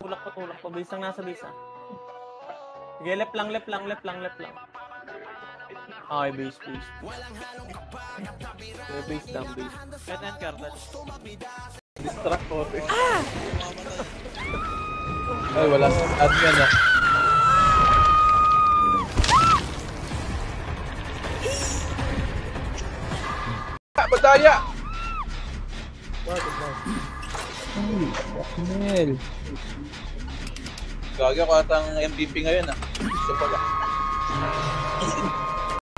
Tulak pa. Base lang nasa base ah. Sige, left lang. Okay, base. Okay, base down. Kanan, Carlos. Distract ko. Ay, wala sa admin ah. Madaya! Mel. Gagawin ko atang MVP ngayon ah. Gusto pala.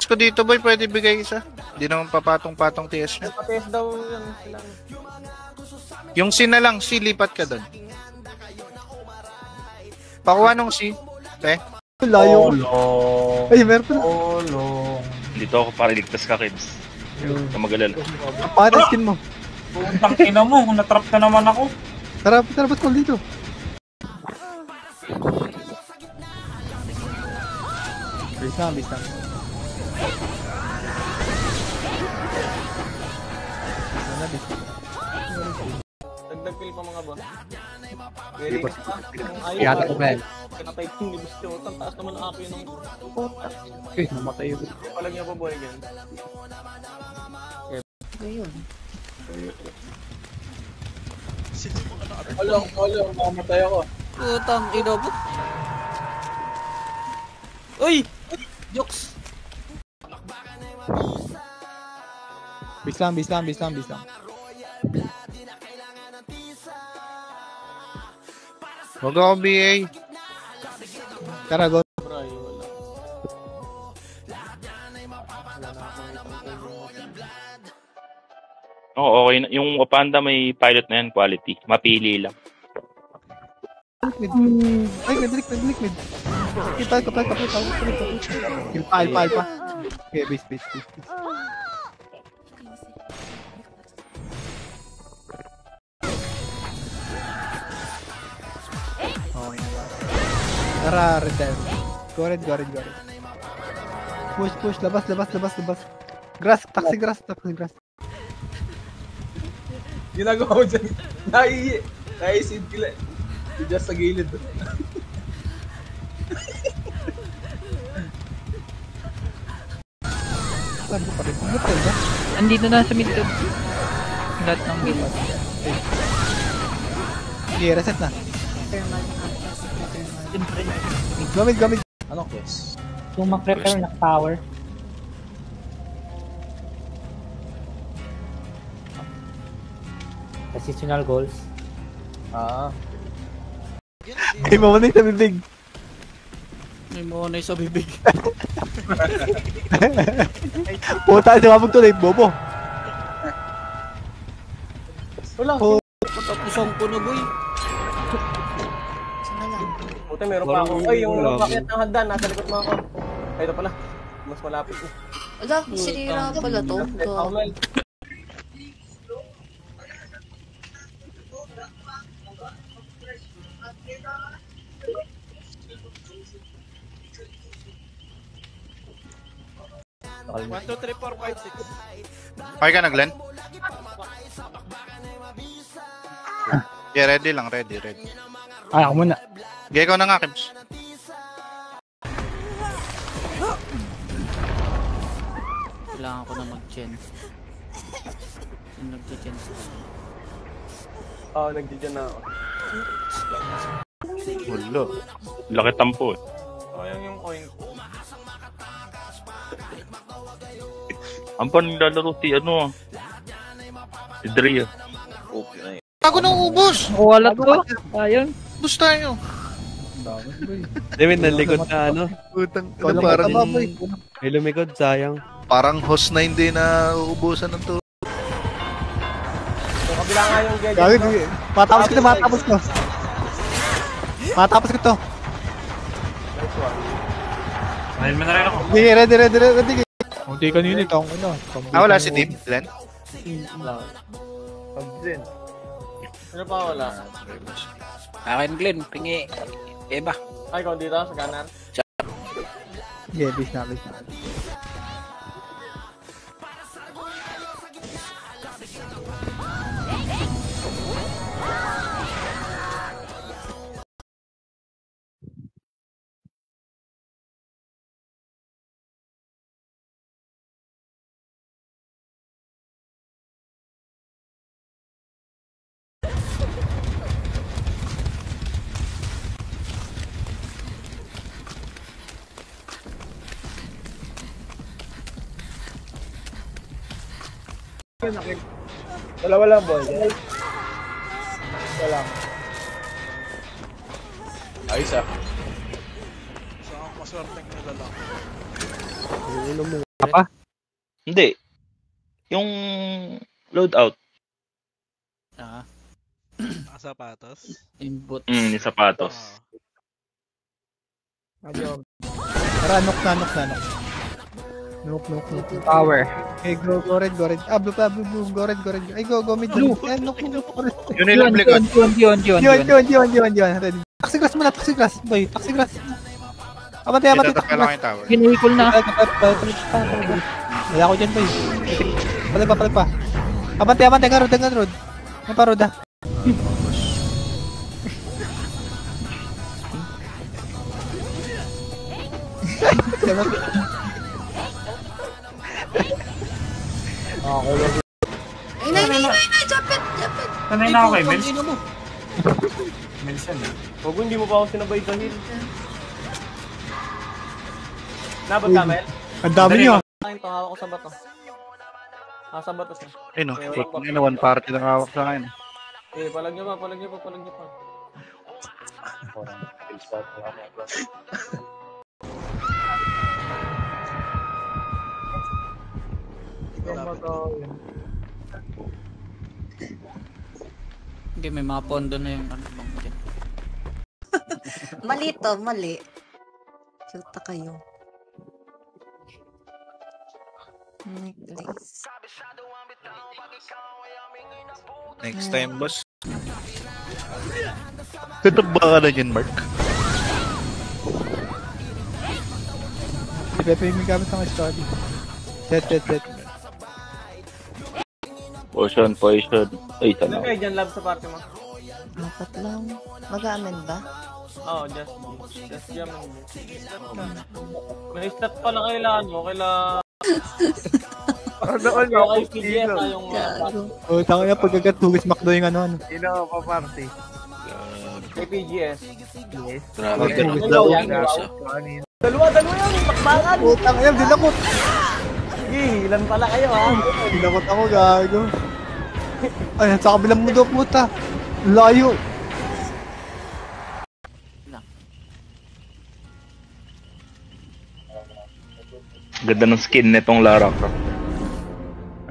Ko dito boy, pwede bigay isa. Hindi naman papatong-patong TS niya. Pates daw yun sila. Yung C na lang, C, lipat ka doon. Pakuha nung C. Okay? Layo. Ay, meron pa. Dito ako para iligtas ka, Kids. Huwag magalala. Paano skin mo? Puntang ina mo, natrap ka naman ako. Tara, ba't call dito? Bis lang. Dagdag kill pa mga boss. Very pa. Kiyata ko, Mel. Kinatay ko ni Gusto. Ang taas naman ang akin ng Eh, namatay yun. palag niya pa boy again. Ayun. Olong, makamatay ako. Putang ina mo. Uy! Jokes! Bis lang. Huwag ako BA. Tara, go. Bray, wala. Oo, okay na. Yung Opanda may pilot na yan, quality. Mapili lang. Mid. Ay, mid. Kapal. Alpa. Okay, base. Okay. Tara, return. Go red. Push. Labas. Grass. Taxi grass. Ginagawa ko dyan. Naiisid kila. Just sa gilid. Sabi pa rin. Ano ba? Andito na sa midto. Lahat ng build. Okay, reset na. Gamit. Anong quest? Kung mag-prepare na tower. Positional goals. Ay, mamanay sa bibig. May maunay sa bibig. Puta, sumabog tuloy, bobo. Wala. Patapusang ko na boy. Puta, meron pa ako. Ay, yung bakit ng hagdan, nasa likod mo ako. Ay, ito pala. Mas malapit. Wala, sinira pala to. Mel. One, two, three, four, five, six. Okay ka na, Glenn? Yeah, ready lang. Ready. Ay, ako muna. Gaya ko na nga, Kims. Kailangan ko na mag-gen. Nag-gen. Oo, nagdidyan na ako. Hulo. Laki tampo. Sayang yung coin ko. Ang panlalaro si si Drea. Okay. Bago nang ubos! Wala to. Ayun. Ubos tayo. David, nalikod na Putang, Parang may lumikod, sayang. parang host na hindi na uubusan ng to. So, kabila nga yung gadget. Gawin, matapos ko to. Matapos ko to. Nice one. Ayun mo na rin ako. Okay, ready. Hindi kanina ito. Wala si Tim, Glenn? Pag-zen. Ano pa wala? Akin Glenn, pingi. Eba. Ay, ikaw dito sa kanan. Yeah, base na. Dalawa lang, boy. Wala. Ayos ah. Hindi. Yung loadout. Input. Yung sapatos. Tara, nok. Nok. Power. Okay, go red. Blue, go red. Ay, go mid. Eh, nok. Yun yung likod. Yun. Yun. Ready. Taxi glass, boy. Taxi glass. Abante. Itatapay lang yung tower. Ginihikol na. Wala ko dyan, boy. Palag pa. Abante, garod. May parod ah. Sanay na ako kay Mels. Mels yan eh. Huwag hindi mo pa ako sinabay sa hill. Nabot ka, Mel? Ang dami niyo. Akin to, hawak ko sa bato. Sa bato siya. Ayun o, na one party lang hawak sa akin. Palag niyo pa. Hindi, may mga pondo na yung ano bang dyan. Mali. Shoota kayo. Please. Next time, boss. Tataba ka na dyan, Mark. Si Pepe yung may gamit ng study. Set. Potion. Ay, Ano sana. kayo dyan, lab sa party mo? 4 lang. Mag-aamen ba? Oo, just jam. May stat pa lang kailangan mo, Doon yung kay PGF na yung... Oh, tanga na pagkagatugis McDo yung ano. Ino pa party. Kay PGS. Grabe. Dalawa yung bakbakan! Putang yan, dinakot. Sige, ilan pala kayo ha? Dinakot ako, gago. Ay, sa kabilang mundo, puta. Layo. Ganda ng skin nitong Lara Croft.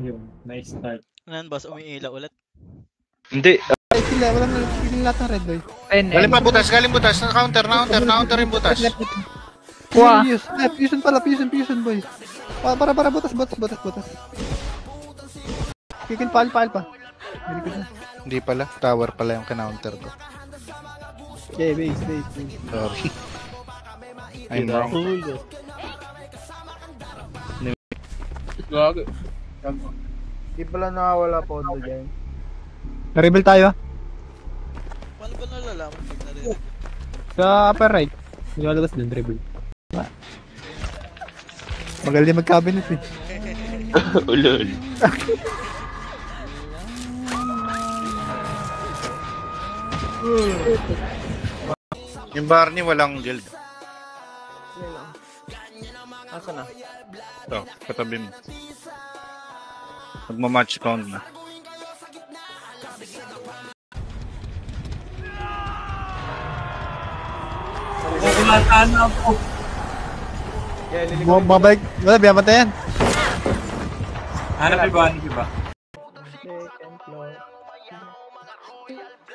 Ayun, nice start. Ano boss, umiila ulit? Hindi. Ay, sila, walang lahat ng red boy. Galing pa butas. Counter yung butas. Kuha. Fusion boy. Para butas. Kikin paal pa. Hindi pala. Tower pala yung kinounter ko. Okay, base. Sorry. I'm wrong. Gago. Di pala nakawala pondo dyan. Na-rebel tayo ah. Paano ba nalalaman pag narinig? Sa upper right. Nilalabas dun, rebel. Magaling mag-cabinet eh. Ulol. Yung Barney walang guild. Asa na? Ito, katabi mo. Magmamatch count na. Kumataan na ako. Mabalik. Wala, biyamata yan. Hanap iba.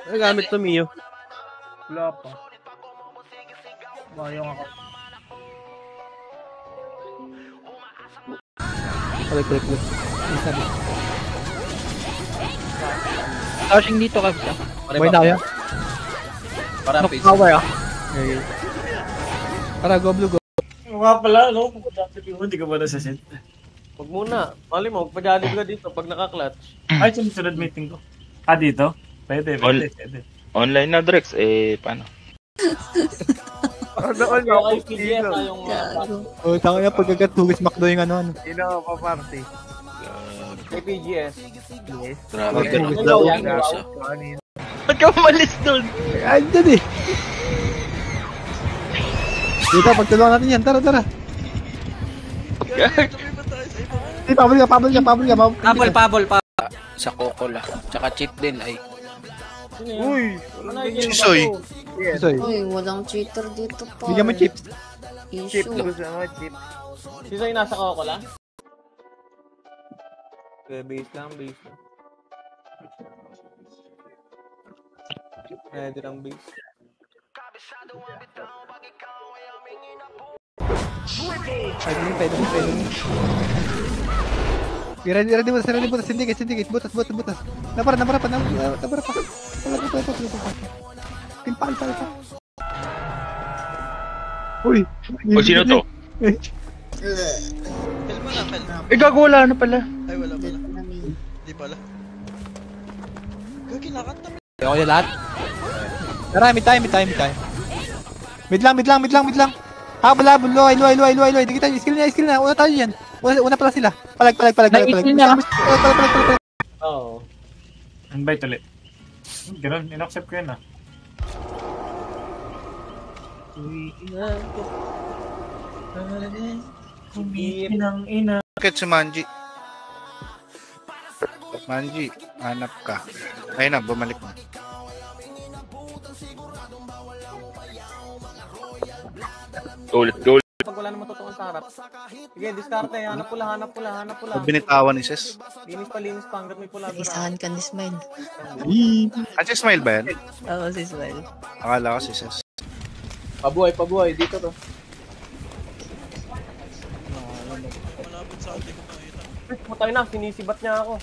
Ano gamit to, Mio? Wala pa. Mayong ako. Balik. Touching dito ka bisa. Boy na kaya. Para Knock power ah. Okay. Para go blue go. Nga pala, no? Hindi ka ba nasa-set? Huwag muna. Mali mo, magpajalib ka dito pag naka-clutch. Ay, sunod meeting ko. Dito? Pwede. Online na, Drex. Paano? Doon Yung kay PGF na yung... Oh, tanga na pagkagatugis McDo yung ano. Ino pa party. Kay PGS. Grabe. Ikaw, Ba't ka umalis doon? Ay, dyan eh. Dito, pagtulungan natin yan. Tara. Pabol ka. Pabol. Sa Cocola. Tsaka cheat din ay. Uy! Si Soy. Soy. Uy, walang cheater dito pa. Bigyan mo chips. Issue. Si Zoy nasa Cocola? Base lang, base lang. Pwede lang base. Pwede. Ready butas, syndicate, butas. Napara pa. Pal. Uy! O sino to? Kill mo na, kill. Gago, wala na pala. Ay, wala pala. Hindi pala. Gagi, nakanta mo. Okay na lahat? Tara, mid tayo. Mid lang. Habol, loy. Dikita nyo, skill na. Una tayo yan. Una pala sila. Palag. Nai-skill na. Palag. Oo. Invite ulit. Ganun, in-accept ko yun ah. Ina. Bakit si Manji? Manji, hanap ka. Ayun na, bumalik na. Goal. Pag wala naman totoong sa harap. Sige, diskarte. Hanap pula. Binitawan ni Sis. Linis pa. Hanggat may pula. Isahan ka ni Smile. Si Smile ba yan? Oo, si Smile. Akala ko si Sis. Pabuhay. Dito to. Malapit sa akin, di ko makita. Putay na, sinisibat niya ako.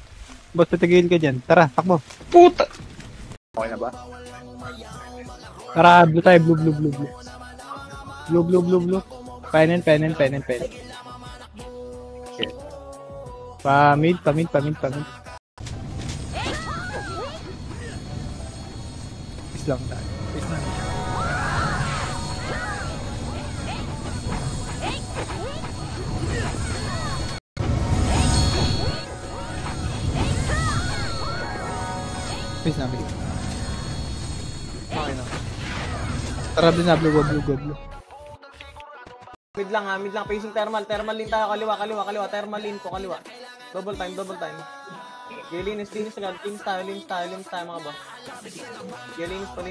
Boss, patigil ka dyan. Tara, takbo. Puta! Okay na ba? Tara, blue tayo. Blue. Blue. Penen. Okay. Pamid. Peace lang tayo. Peace na. Okay na. Tara, blue. Mid lang. Facing thermal. Thermal lane tayo. Kaliwa. Thermal lane po, kaliwa. Double time. Okay, linis agad. Linis tayo mga boss. Okay, linis pa.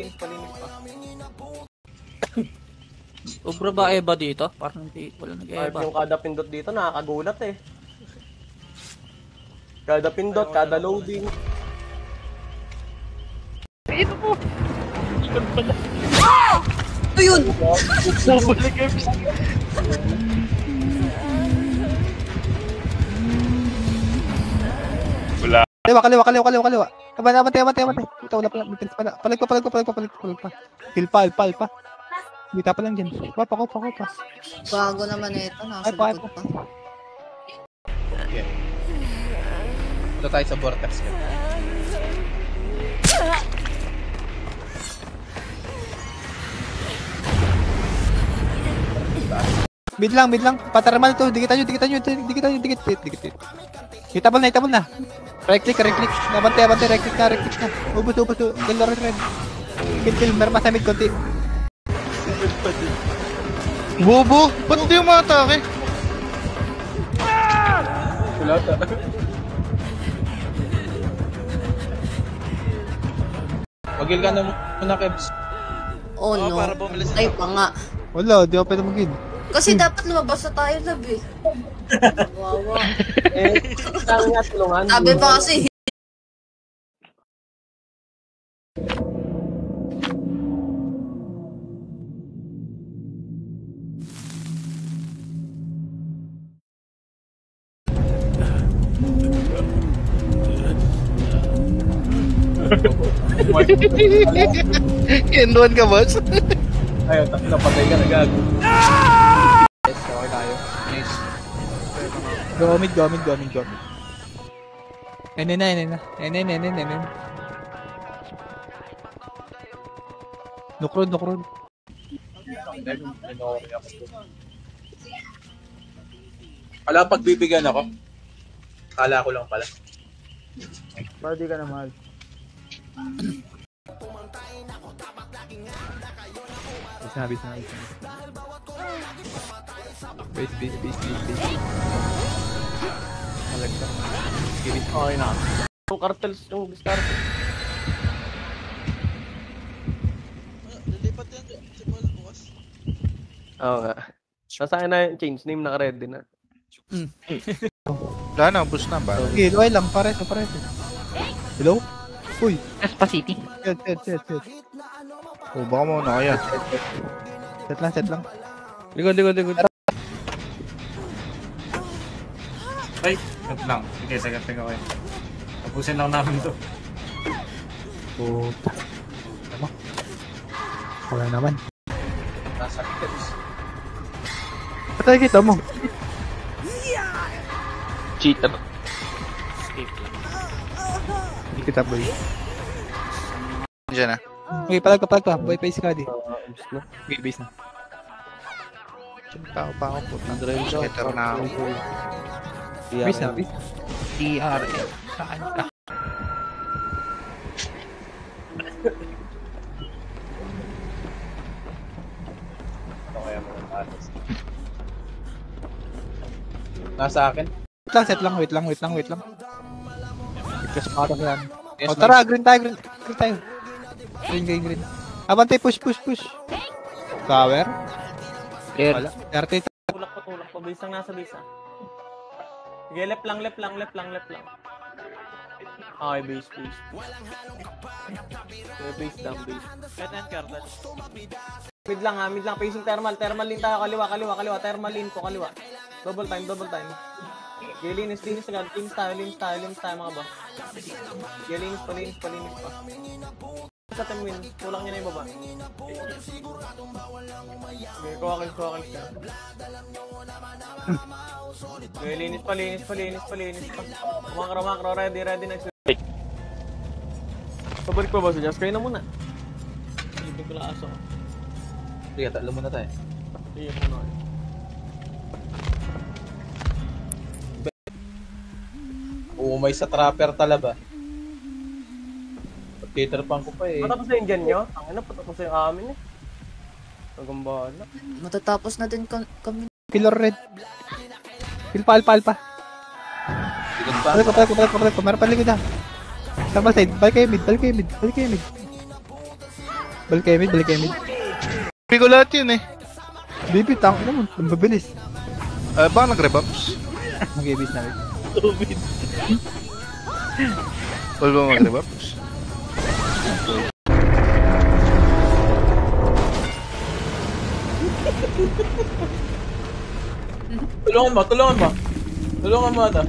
Ubra ba Eva dito? Parang wala nag-Eva. Yung kada pindot dito, nakakagulat eh. Kada pindot, kada loading. Ito yun! Wala. Kaliwa. Abante. Ito, wala pala. Palag pa. Kill pa. Kita pa lang dyan. Pa. Bago naman ito. Nasa Ay, pa. likod pa. Ito tayo sa vortex. Mid lang. Patarmal to. Dikit nyo. Hitable na. Right click. Abante. Right click na. Ubus. Kill red. Kill. Meron sa mid konti. Bobo! Ba't hindi yung matake? Wala ta. Magil ka na muna, Kebs. Oh no. Para bumili Ay pa nga. Wala, di ako pwede mag-in. Kasi dapat lumabas na tayo, love eh. Wawa. Sabi nga tulungan. Sabi pa kasi. Kenduan ka, boss? Ayun, napatay ka na gago. Yes, okay tayo. Nice. Go mid. Nenen. Nukrod. Alam, pagbibigyan ako. Kala ko lang pala. Pwede ka na mahal. Bis na. Base. Okay na. Yung cartels yung discard. Lilipat yan si Paul bukas. Oo nga. Nasa akin na yung change name, naka-ready na. Wala na, ubus na ba? Okay, luway lang, pares. Hello? Uy, Despacito. set. O, baka mo na kaya. Set lang. Likod. Ay, wait lang. Sige, sagutin ko kayo. Tapusin lang namin to. Puta. Ano? Wala naman. Nasa kids. Patay kita mo. Cheater. Hindi kita boy. Diyan na. Okay, palag ka. Boy, pa iskadi. Okay, base na. Tao pa ako po. Skater na ako. Base na. DRL. Saan ka? Nasa akin. Set lang. Wait lang. Kasi para ka yan. O tara, green tayo. Green. Abante, push. Tower. Clear. Wala. 30. Tulak pa. Base lang nasa base ah. Sige, left lang. Okay, base. Okay, base down. Kanan cartels. Mid lang, facing thermal lane tayo, kaliwa, thermal lane ko, kaliwa. Double time. Okay, linis agad, linis tayo mga boss. Okay, linis pa. Sa 10 win, kulang niya na yung baba. Okay, kuha kayo. Okay, linis pa. Kumakro, ready next. Pabalik pa ba si Just? Kayo na muna. Hindi ko lang aso. Sige, tatlo muna tayo. Sige, muna. Umay sa trapper talaba. Cater pang ko pa eh. Patapos na yung dyan nyo? Ang patapos na yung amin eh. Nagambala. Matatapos na din kami. Pillar red. Pilpa, alpa. Balik ko. Meron pa likod na. Tama side. Balik kayo mid. Hindi ko lahat yun eh. Baby, tang ano mo. Ang babilis. Baka nag-rebuffs? Mag-ibis na rin. Wala ba mag-rebuffs? Tulungan mo ata.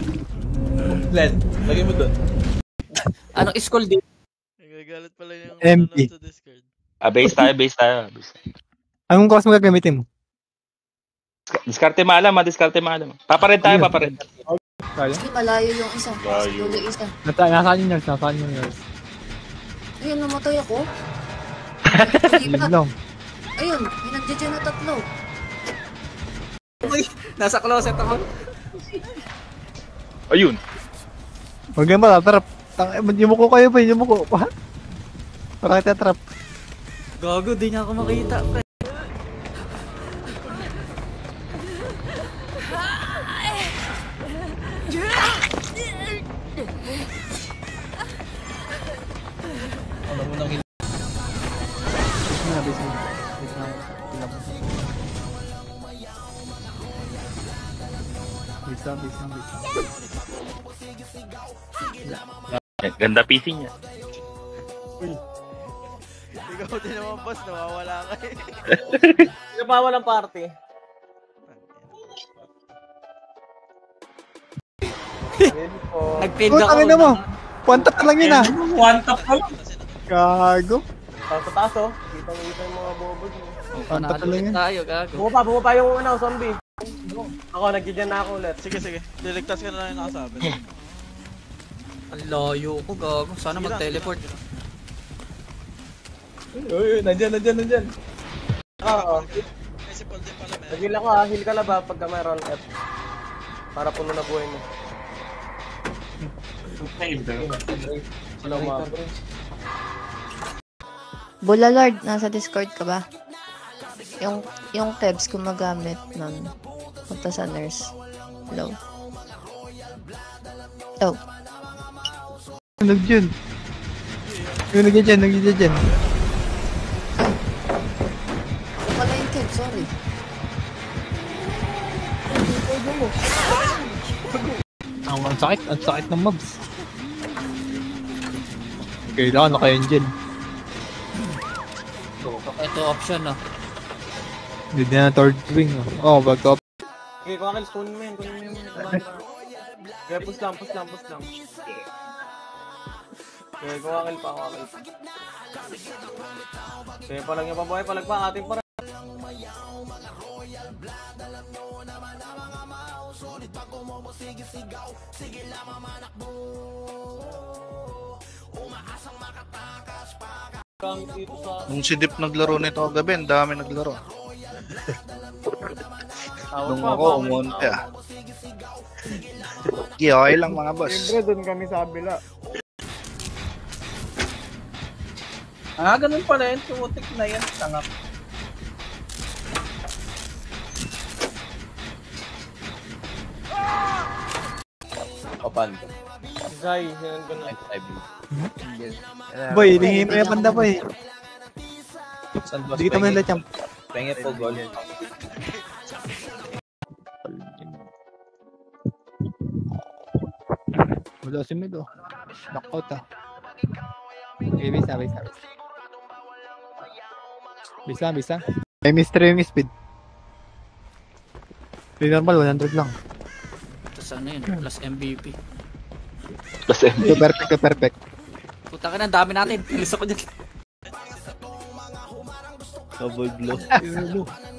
Len, lagay mo dun. Anong school din? Nagagalit pala yung MP. sa Discord. Base tayo. Anong cost mo gagamitin mo? Diskarte maalam. Papared tayo. Kaya? Kasi malayo yung isa. Dulo isa. Nasaan yung nurse? Ayun, namatay ako. Ilan lang. Ayun, may nagdidyan na 3. Nasa closet ako. Ayun. Huwag kang matatrap. Yumuko kayo pa, yumuko. Para kita trap. Gago, di niya ako makita. Ano mo nang Ganda PC niya. Ikaw din naman boss, nawawala ka eh. Sino pa walang party? Ready po. Nag-fail Oh, ako. tangin na mo. One tap lang yun ah. One tap ka lang. Gago. Sa taas oh. Kita yung mga bobo dito. One tap lang yun. Tayo, gago. Bumaba yung zombie. Ako, nagdidyan na ako ulit. Sige. Liligtas ka na lang yung nakasabi. Ang layo ko, gago. Sana mag-teleport. Uy, nandyan. Oo. May si Paul din pala, Nag-heal ako ha. Heal ka lang ba pagka mayroon F. Para puno na buhay mo. Hello, mga bro. Bulalord, nasa Discord ka ba? Yung Kebs gumagamit ng punta sa nurse. Hello. Tunog yun. Yung nagyan dyan. Wala yung kid, sorry. Ang sakit ng mobs. Kailangan na kayo dyan. Ito option ah. Hindi na third wing. Oh, back up. Okay, Quackles, kunin mo yun. Okay, push lang. Okay, Quackles pa. Okay, palag niya pa boy, palag pa, ating para. Nung si Dip naglaro nito kagabi, ang dami naglaro. Nung ako, umunti ah. Okay lang mga boss. Siyempre, doon kami sa abila. Ganun pala yun. Tumutik na yan. Tangap. Kapan. Zay, yan ko na. Boy, lingin mo yung panda boy. Saan boss? Hindi kita mo nila champ. Pengit po, gol. Wala si Mid oh. Knockout ah. Okay, bisa. Bisa. May mystery yung speed. Yung normal, 100 lang. Tapos ano yun, plus MVP. So, perfect. Puta ka na, dami natin. Pilis ako dyan. Double blow.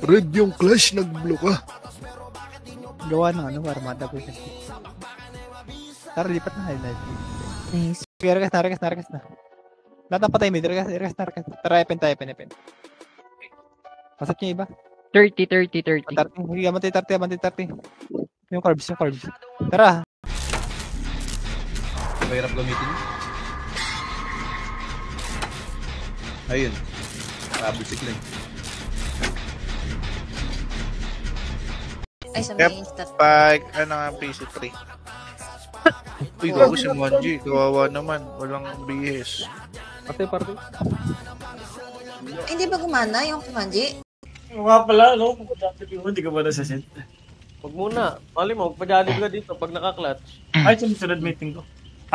Red yung clash, nag-blow ka. Gawa ng armada ko siya. Tara, lipat na highlight. Nice. Okay, rekas na. Lahat ng patay mid, rekas na. Tara, epen. Pasat niya iba. 30. 30. Sige, abantay 30. Yung carbs. Tara. Mahirap gamitin. Ayun. Double lang. Ay, sa Yep. may instant. Ano nga PC3. Uy, gago si Monji. Kawawa naman. Walang BS. Parte. Ay, hindi ba gumana yung Kumanji? Nga pala, no? Hindi ka ba nasa-set? Huwag muna. Mali mo, magpajalib ka dito pag naka-clutch. Ay, sunod meeting ko.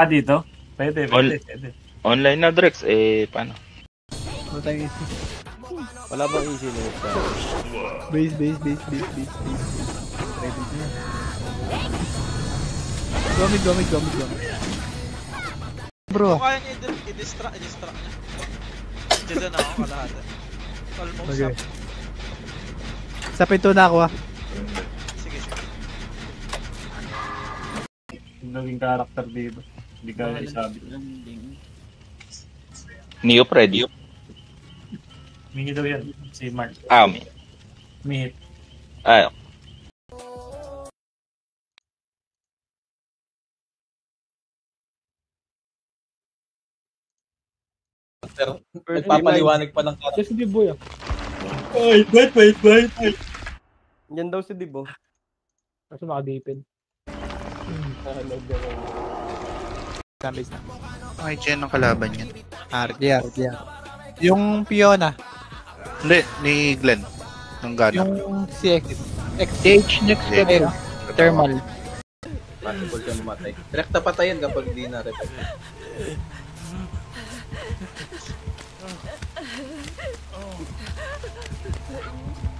Dito? Pwede. Online na, Drex. Paano? Ano tayo easy? Wala bang easy mode ka? Base. Ready na. Gomit. Bro. Kung kaya niya i-distract niya. Diyan na ako kalahati. Almost Okay. up. Sa pinto na ako ah. Sige. Yung naging character dito. Hindi ka isabi. Neo Freddy. Mingi daw yan. Si Mark. Ami. Mihit. Nagpapaliwanag pa ng karat. Si Dibo yan. Wait. Yan daw si Dibo. Kasi makadipin. Base na. Ay, Chen ang kalaban yan. RD. Yung Fiona. Hindi, ni Glenn. Ng Gana. Yung si Stage next to the thermal. Possible ka mamatay. Direkta patayan kapag hindi na repet.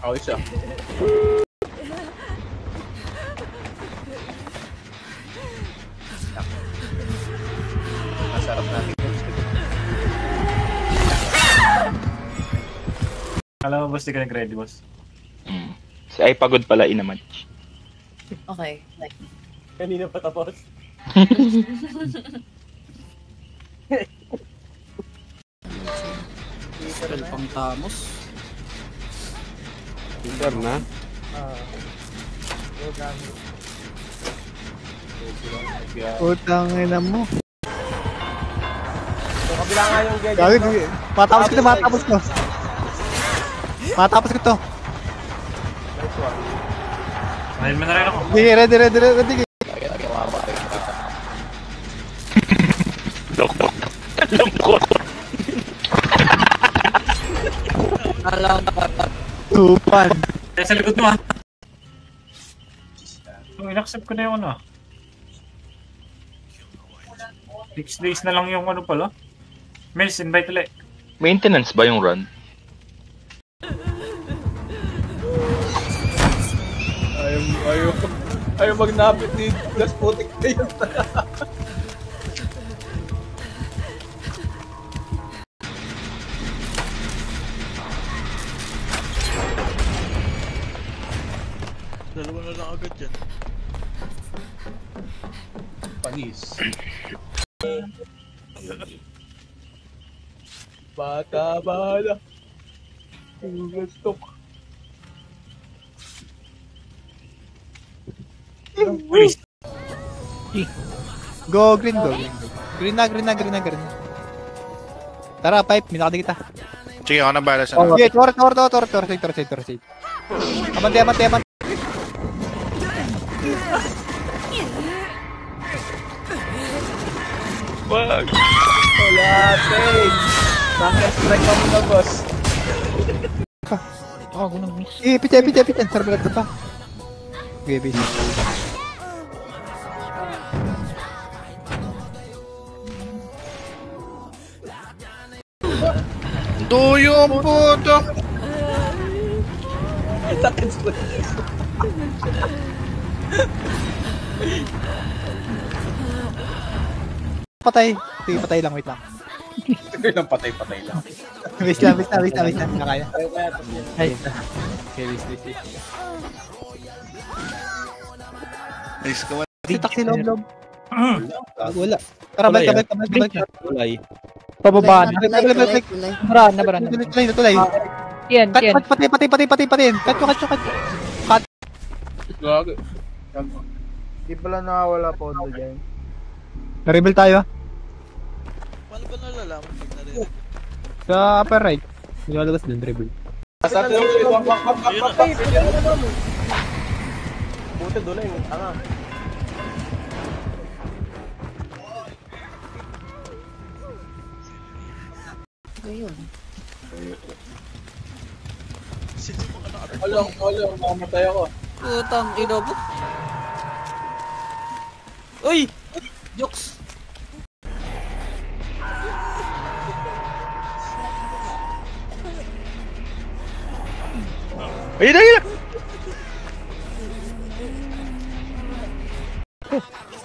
Ako isa. Masarap natin. Alam mo, boss, di ka nag-ready, boss. Si ay pagod pala inaman. Okay. Kanina pa tapos. Spell pang tamos. Sure na? Putang ina mo. So, kabila nga yung gadget. Gagi, matapos ko. Matapos ko to. Ayun mo na rin ako. Sige, ready. Tupan. Kaya sa likod mo ah. So, in-accept ko na yung ano. 6 days na lang yung ano pala. Mills, invite ulit. Maintenance ba yung run? Ayaw magnapit ni Plaspotic na yun. Dalawa na lang agad yan. Panis. Bata. Gusto ko. Go, green, go. Green na. Tara, pipe, minakadi kita. Sige, ako na bala sa Okay, tor. Amante. Wag! Wala, take. Naka-strike ka muna, boss. Gunang. Pitan. Sarap pa. Okay, base. Tuyo ang puto! Patay. Sige, patay lang, wait lang. Patay lang. Wait lang. Nakaya. Ay. Okay, wait. Nice ka man. Taxi loob. Wala. Tara, balik. Tulay. Pababa na. Kulay. Nabaran. Tulay. Yan. Patay. Cut. Gago. Di pala nakawala po doon dyan. Na-rebel tayo. Paano ba nalalaman pag narinig? Sa upper right. Nilalabas din, rebel. Sa atin yung Buti doon yung tanga. Ayun. Sino mga nakatapos? Alam, makamatay ako. Putang ino mo. Uy! Jokes! Ayun na!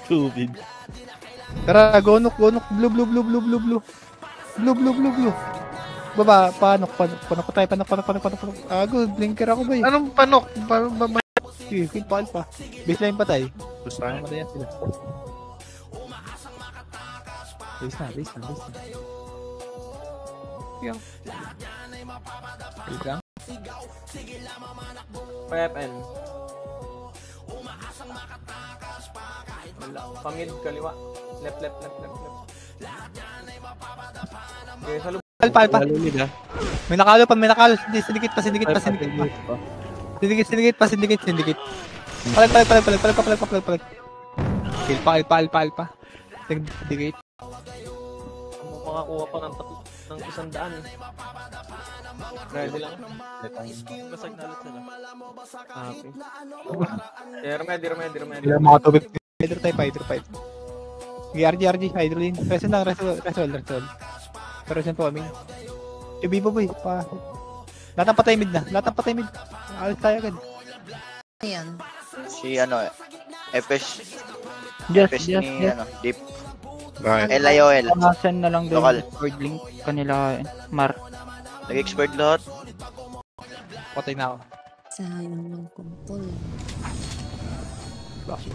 Stupid. Tara, gonok. Blue. Baba, panok. Good, blinker ako ba eh. Anong panok? Sige, kill pa. Baseline patay. Gusto Patay yan sila. Base na. Yan. Wait lang. PFN. Wala. Pamid, kaliwa. Left. Okay, sa loob. Palpa. May nakalo pa. Sindikit pa. Sindikit. Palag. Kill pa. Sindikit. Makakuha pa ng 100. Ready lang. Basag na ulit sila. Happy. Remedy. Ilang mga tubig. Hydro type. RG. Hydroline. Resol lang. Pero saan po kami? Bibo boy. Lahat ng patay mid na. Alis tayo agad. Ayan. Si Epes Just. ni Deep. Bakit? LIOL. Nasan na lang Lokal. doon Discord link kanila Mar. Nag-expert lahat. Patay na ako. Sayang ng kumpol. Bakit?